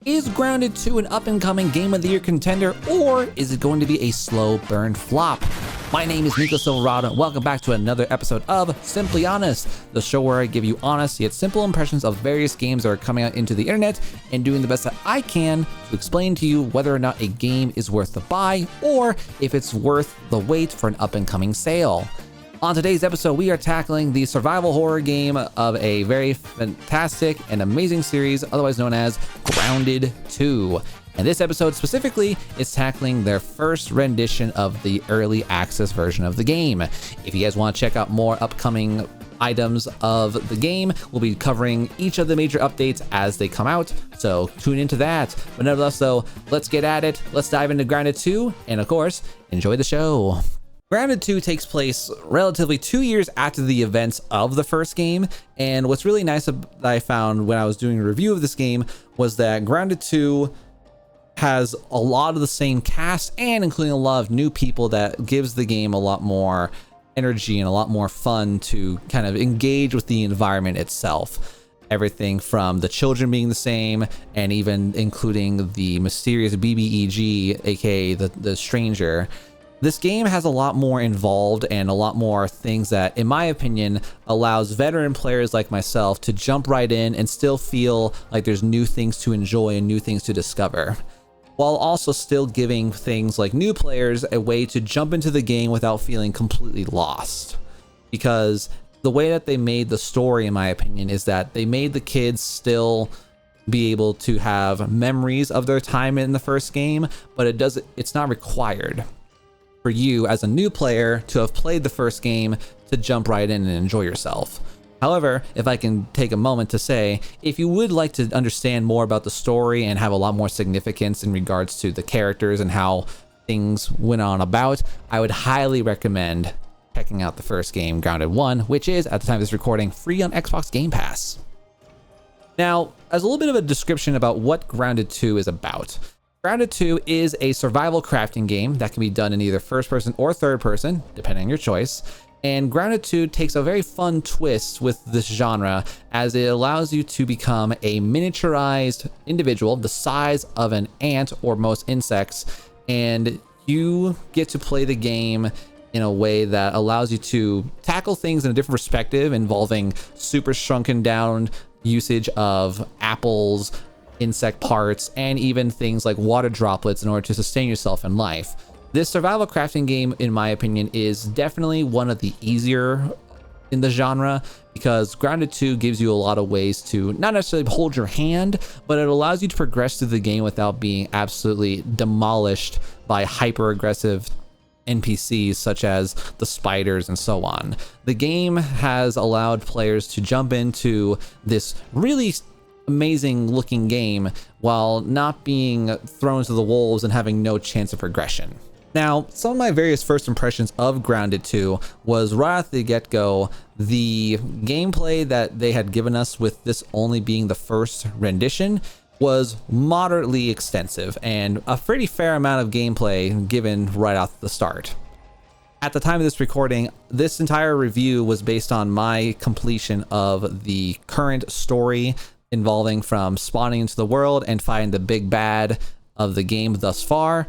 Is Grounded 2 an up-and-coming Game of the Year contender, or is it going to be a slow burn flop? My name is Nico Silverado, and welcome back to another episode of Simply Honest, the show where I give you honest yet simple impressions of various games that are coming out into the internet and doing the best that I can to explain to you whether or not a game is worth the buy or if it's worth the wait for an up-and-coming sale. On today's episode, we are tackling the survival horror game of a very fantastic and amazing series, otherwise known as Grounded 2. And this episode specifically is tackling their first rendition of the early access version of the game. If you guys want to check out more upcoming items of the game, we'll be covering each of the major updates as they come out, so tune into that. But nevertheless though, let's get at it. Let's dive into Grounded 2, and of course, enjoy the show. Grounded 2 takes place relatively 2 years after the events of the first game, and what's really nice that I found when I was doing a review of this game was that Grounded 2 has a lot of the same cast and including a lot of new people that gives the game a lot more energy and a lot more fun to kind of engage with the environment itself. Everything from the children being the same and even including the mysterious BBEG, aka the stranger. This game has a lot more involved and a lot more things that, in my opinion, allows veteran players like myself to jump right in and still feel like there's new things to enjoy and new things to discover, while also still giving things like new players a way to jump into the game without feeling completely lost. Because the way that they made the story, in my opinion, is that they made the kids still be able to have memories of their time in the first game, but it's not required for you as a new player to have played the first game to jump right in and enjoy yourself. However, if I can take a moment to say, if you would like to understand more about the story and have a lot more significance in regards to the characters and how things went on about, I would highly recommend checking out the first game, Grounded 1, which is, at the time of this recording, free on Xbox Game Pass. Now, as a little bit of a description about what Grounded 2 is about. Grounded 2 is a survival crafting game that can be done in either first person or third person, depending on your choice. And Grounded 2 takes a very fun twist with this genre as it allows you to become a miniaturized individual the size of an ant or most insects, and you get to play the game in a way that allows you to tackle things in a different perspective, involving super shrunken down usage of apples, insect parts, and even things like water droplets in order to sustain yourself in life. This survival crafting game, in my opinion, is definitely one of the easier in the genre, because Grounded 2 gives you a lot of ways to not necessarily hold your hand, but it allows you to progress through the game without being absolutely demolished by hyper aggressive NPCs such as the spiders and so on. The game has allowed players to jump into this really amazing looking game while not being thrown to the wolves and having no chance of progression. Now, some of my various first impressions of Grounded 2 was right at the get-go, the gameplay that they had given us, with this only being the first rendition, was moderately extensive and a pretty fair amount of gameplay given right off the start. At the time of this recording, this entire review was based on my completion of the current story involving from spawning into the world and fighting the big bad of the game thus far,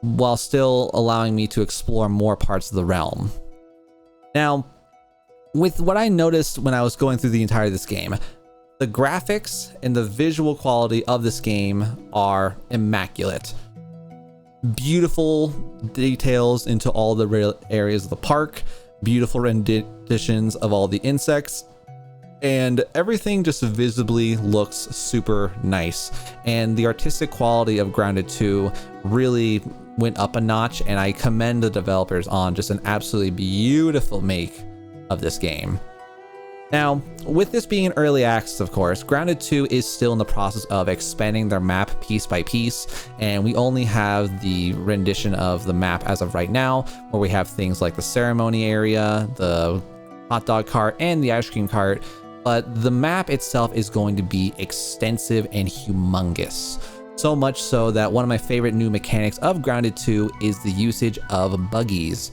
while still allowing me to explore more parts of the realm. Now, with what I noticed when I was going through the entirety of this game, the graphics and the visual quality of this game are immaculate. Beautiful details into all the real areas of the park, beautiful renditions of all the insects, and everything just visibly looks super nice. And the artistic quality of Grounded 2 really went up a notch, and I commend the developers on just an absolutely beautiful make of this game. Now, with this being an early access, of course, Grounded 2 is still in the process of expanding their map piece by piece, and we only have the rendition of the map as of right now, where we have things like the ceremony area, the hot dog cart, and the ice cream cart. But the map itself is going to be extensive and humongous. So much so that one of my favorite new mechanics of Grounded 2 is the usage of buggies.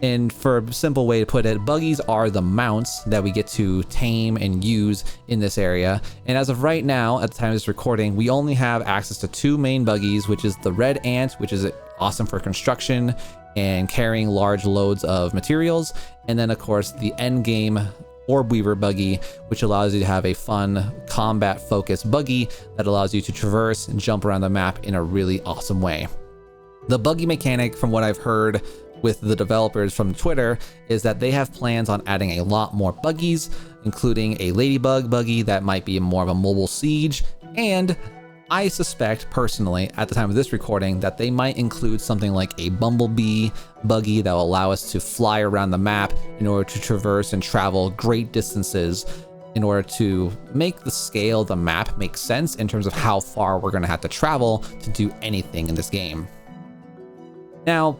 And for a simple way to put it, buggies are the mounts that we get to tame and use in this area. And as of right now, at the time of this recording, we only have access to 2 main buggies, which is the Red Ant, which is awesome for construction and carrying large loads of materials. And then of course the Endgame Orb Weaver buggy, which allows you to have a fun combat focused buggy that allows you to traverse and jump around the map in a really awesome way. The buggy mechanic, from what I've heard with the developers from Twitter, is that they have plans on adding a lot more buggies, including a ladybug buggy that might be more of a mobile siege, and I suspect personally at the time of this recording that they might include something like a bumblebee buggy that will allow us to fly around the map in order to traverse and travel great distances in order to make the scale of the map make sense in terms of how far we're going to have to travel to do anything in this game. Now,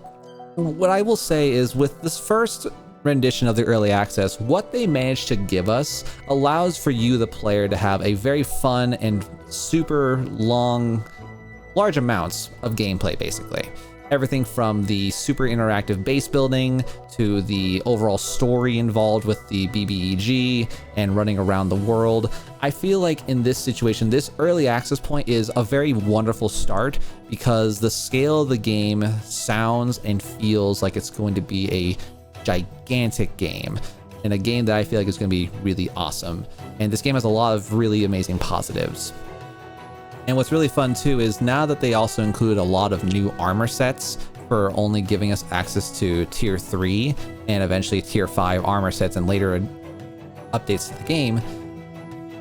what I will say is, with this first rendition of the early access, what they managed to give us allows for you, the player, to have a very fun and super large amounts of gameplay, basically. Everything from the super interactive base building to the overall story involved with the BBEG and running around the world. I feel like in this situation, this early access point is a very wonderful start because the scale of the game sounds and feels like it's going to be a gigantic game, and a game that I feel like is going to be really awesome. And this game has a lot of really amazing positives. And what's really fun too is now that they also include a lot of new armor sets for only giving us access to tier 3 and eventually tier 5 armor sets and later updates to the game,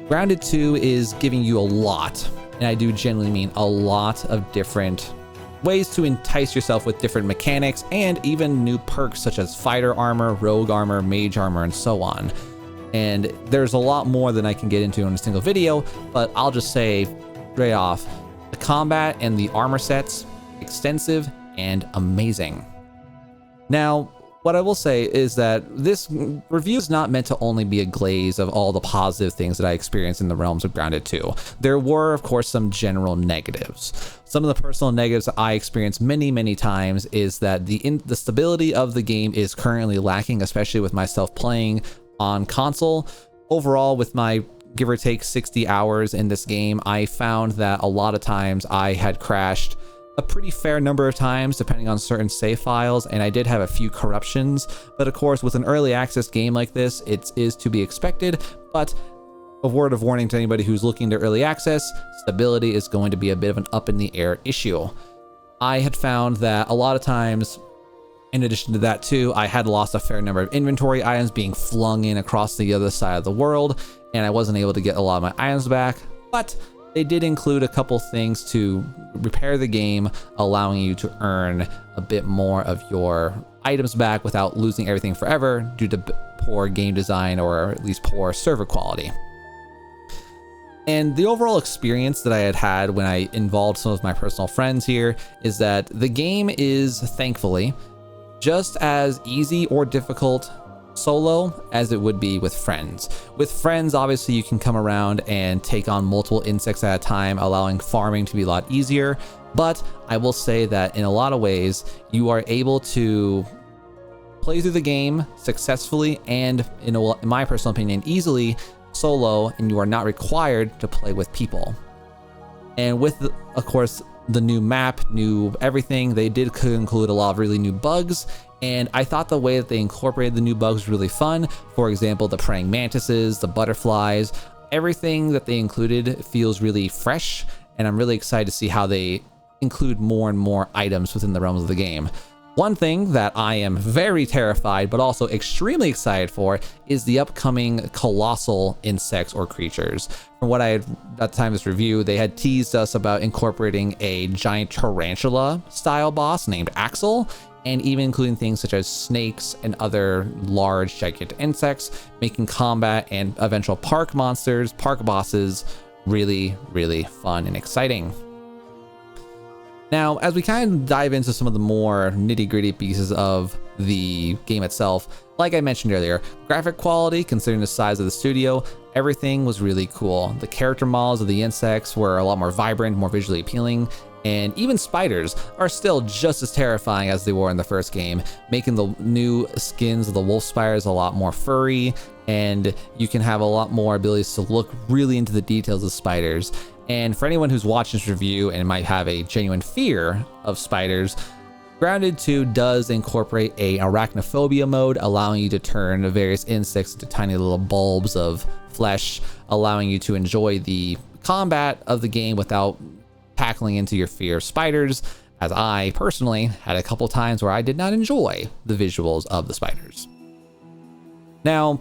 Grounded 2 is giving you a lot, and I do genuinely mean a lot, of different ways to entice yourself with different mechanics and even new perks such as fighter armor, rogue armor, mage armor, and so on. And there's a lot more than I can get into in a single video, but I'll just say straight off, the combat and the armor sets, extensive and amazing. Now, what I will say is that this review is not meant to only be a glaze of all the positive things that I experienced in the realms of Grounded 2. There were, of course, some general negatives. Some of the personal negatives that I experienced many times is that the stability of the game is currently lacking, especially with myself playing on console. Overall, with my give or take 60 hours in this game, I found that a lot of times I had crashed a pretty fair number of times depending on certain save files, and I did have a few corruptions. But of course, with an early access game like this, it is to be expected. But a word of warning to anybody who's looking to early access, stability is going to be a bit of an up in the air issue. I had found that a lot of times, in addition to that too, I had lost a fair number of inventory items being flung in across the other side of the world, and I wasn't able to get a lot of my items back. But they did include a couple things to repair the game, allowing you to earn a bit more of your items back without losing everything forever due to poor game design or at least poor server quality. And the overall experience that I had when I involved some of my personal friends here is that the game is, thankfully, just as easy or difficult solo as it would be with friends. With friends, obviously you can come around and take on multiple insects at a time, allowing farming to be a lot easier. But I will say that in a lot of ways, you are able to play through the game successfully and, in my personal opinion, easily solo, and you are not required to play with people. And with, of course, the new map, new everything, they did include a lot of really new bugs, and I thought the way that they incorporated the new bugs was really fun. For example, the praying mantises, the butterflies, everything that they included feels really fresh, and I'm really excited to see how they include more and more items within the realms of the game. One thing that I am very terrified but also extremely excited for is the upcoming colossal insects or creatures. From what I had at the time of this review, they had teased us about incorporating a giant tarantula style boss named Axel, and even including things such as snakes and other large gigantic insects, making combat and eventual park bosses really fun and exciting. Now, as we kind of dive into some of the more nitty-gritty pieces of the game itself, like I mentioned earlier, graphic quality, considering the size of the studio, everything was really cool. The character models of the insects were a lot more vibrant, more visually appealing, and even spiders are still just as terrifying as they were in the first game, making the new skins of the wolf spiders a lot more furry, and you can have a lot more abilities to look really into the details of spiders. And for anyone who's watching this review and might have a genuine fear of spiders, Grounded 2 does incorporate a arachnophobia mode, allowing you to turn the various insects into tiny little bulbs of flesh, allowing you to enjoy the combat of the game without tackling into your fear of spiders, as I personally had a couple times where I did not enjoy the visuals of the spiders. Now,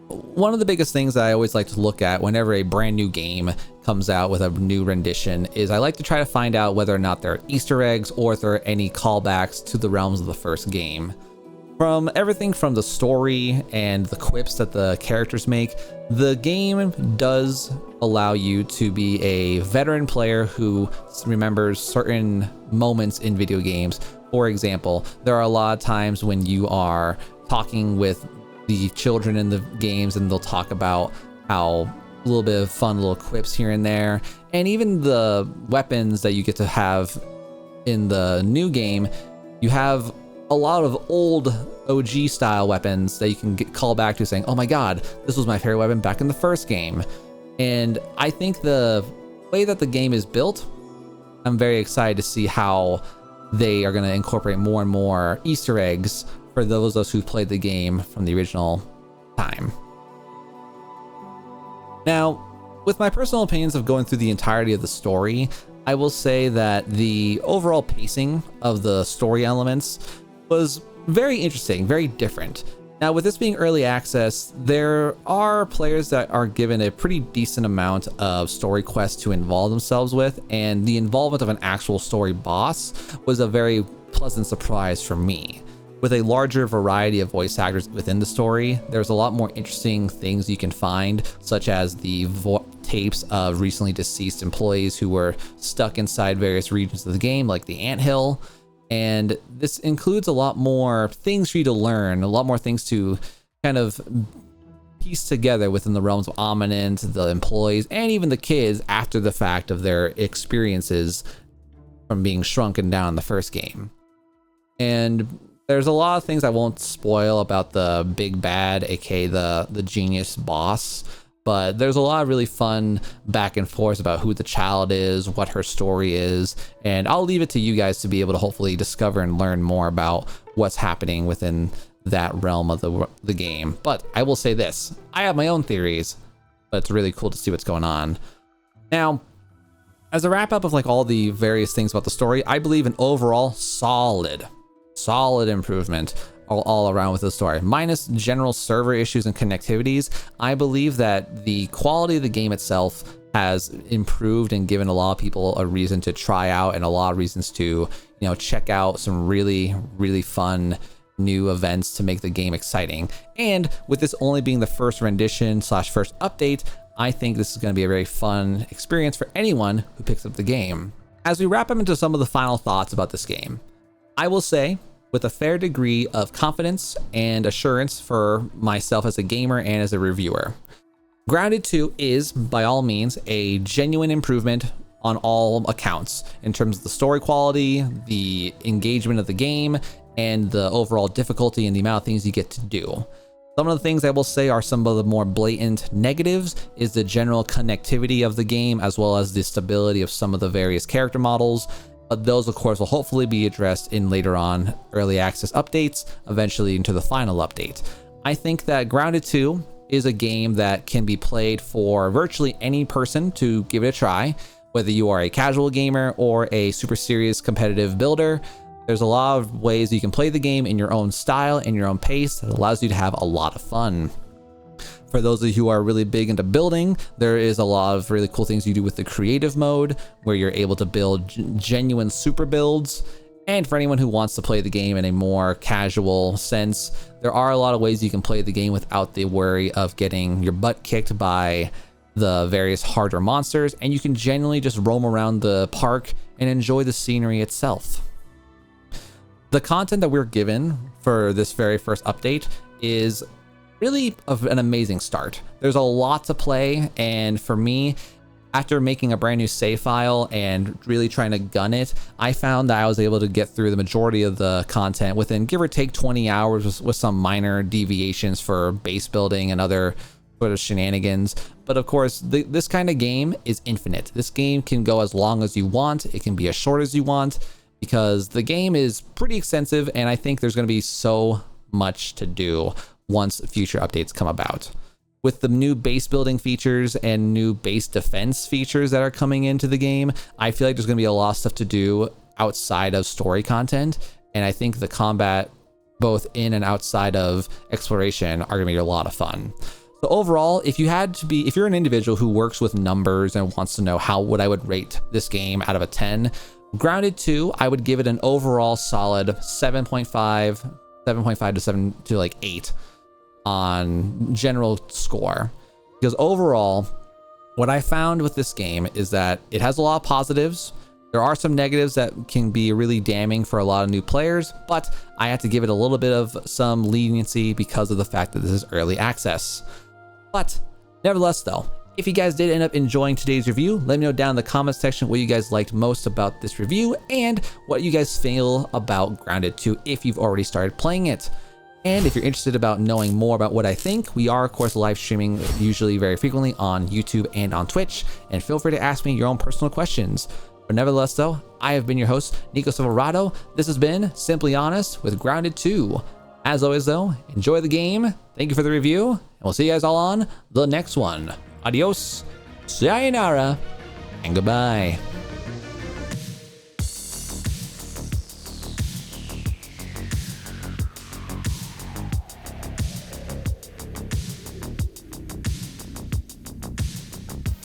one of the biggest things that I always like to look at whenever a brand new game comes out with a new rendition is I like to try to find out whether or not there are Easter eggs or if there are any callbacks to the realms of the first game. From everything from the story and the quips that the characters make, the game does allow you to be a veteran player who remembers certain moments in video games. For example, there are a lot of times when you are talking with the children in the games and they'll talk about how a little bit of fun little quips here and there, and even the weapons that you get to have in the new game, you have a lot of old OG style weapons that you can call back to, saying, oh my god, this was my favorite weapon back in the first game. And I think the way that the game is built, I'm very excited to see how they are going to incorporate more and more Easter eggs for those of us who played the game from the original time. Now, with my personal opinions of going through the entirety of the story, I will say that the overall pacing of the story elements was very interesting, very different. Now, with this being early access, there are players that are given a pretty decent amount of story quests to involve themselves with, and the involvement of an actual story boss was a very pleasant surprise for me. With a larger variety of voice actors within the story, there's a lot more interesting things you can find, such as the tapes of recently deceased employees who were stuck inside various regions of the game, like the anthill. And this includes a lot more things for you to learn, a lot more things to kind of piece together within the realms of Ominent, the employees, and even the kids after the fact of their experiences from being shrunken down in the first game. And there's a lot of things I won't spoil about the big bad, aka the genius boss, but there's a lot of really fun back and forth about who the child is, what her story is, and I'll leave it to you guys to be able to hopefully discover and learn more about what's happening within that realm of the game. But I will say this, I have my own theories, but it's really cool to see what's going on. Now, as a wrap up of like all the various things about the story, I believe an overall solid improvement all around with the story. Minus general server issues and connectivities, I believe that the quality of the game itself has improved and given a lot of people a reason to try out and a lot of reasons to, check out some really, really fun new events to make the game exciting. And with this only being the first rendition / first update, I think this is going to be a very fun experience for anyone who picks up the game. As we wrap up into some of the final thoughts about this game, I will say, with a fair degree of confidence and assurance for myself as a gamer and as a reviewer, Grounded 2 is, by all means, a genuine improvement on all accounts in terms of the story quality, the engagement of the game, and the overall difficulty and the amount of things you get to do. Some of the things I will say are some of the more blatant negatives is the general connectivity of the game, as well as the stability of some of the various character models. But those, of course, will hopefully be addressed in later on early access updates, eventually into the final update. I think that Grounded 2 is a game that can be played for virtually any person to give it a try, whether you are a casual gamer or a super serious competitive builder. There's a lot of ways you can play the game in your own style, in your own pace, that allows you to have a lot of fun. For those of you who are really big into building, there is a lot of really cool things you do with the creative mode, where you're able to build genuine super builds. And for anyone who wants to play the game in a more casual sense, there are a lot of ways you can play the game without the worry of getting your butt kicked by the various harder monsters, and you can genuinely just roam around the park and enjoy the scenery itself. The content that we're given for this very first update is really an amazing start. There's a lot to play, and for me, after making a brand new save file and really trying to gun it, I found that I was able to get through the majority of the content within give or take 20 hours with some minor deviations for base building and other sort of shenanigans. But of course, this kind of game is infinite. This game can go as long as you want. It can be as short as you want, because the game is pretty extensive, and I think there's going to be so much to do once future updates come about. With the new base building features and new base defense features that are coming into the game, I feel like there's going to be a lot of stuff to do outside of story content, and I think the combat, both in and outside of exploration, are going to be a lot of fun. So overall, if you're an individual who works with numbers and wants to know how I would rate this game out of a 10, Grounded 2, I would give it an overall solid 7.5 to 7 to like 8 on general score. Because overall, what I found with this game is that it has a lot of positives. There are some negatives that can be really damning for a lot of new players, but I had to give it a little bit of some leniency because of the fact that this is early access. But nevertheless though, if you guys did end up enjoying today's review, let me know down in the comments section what you guys liked most about this review and what you guys feel about Grounded 2 if you've already started playing it. And if you're interested about knowing more about what I think, we are of course live streaming usually very frequently on YouTube and on Twitch, and feel free to ask me your own personal questions. But nevertheless though, I have been your host, Nico Silverado. This has been Simply Honest with Grounded 2. As always though, enjoy the game, thank you for the review, and we'll see you guys all on the next one. Adios, sayonara, and goodbye.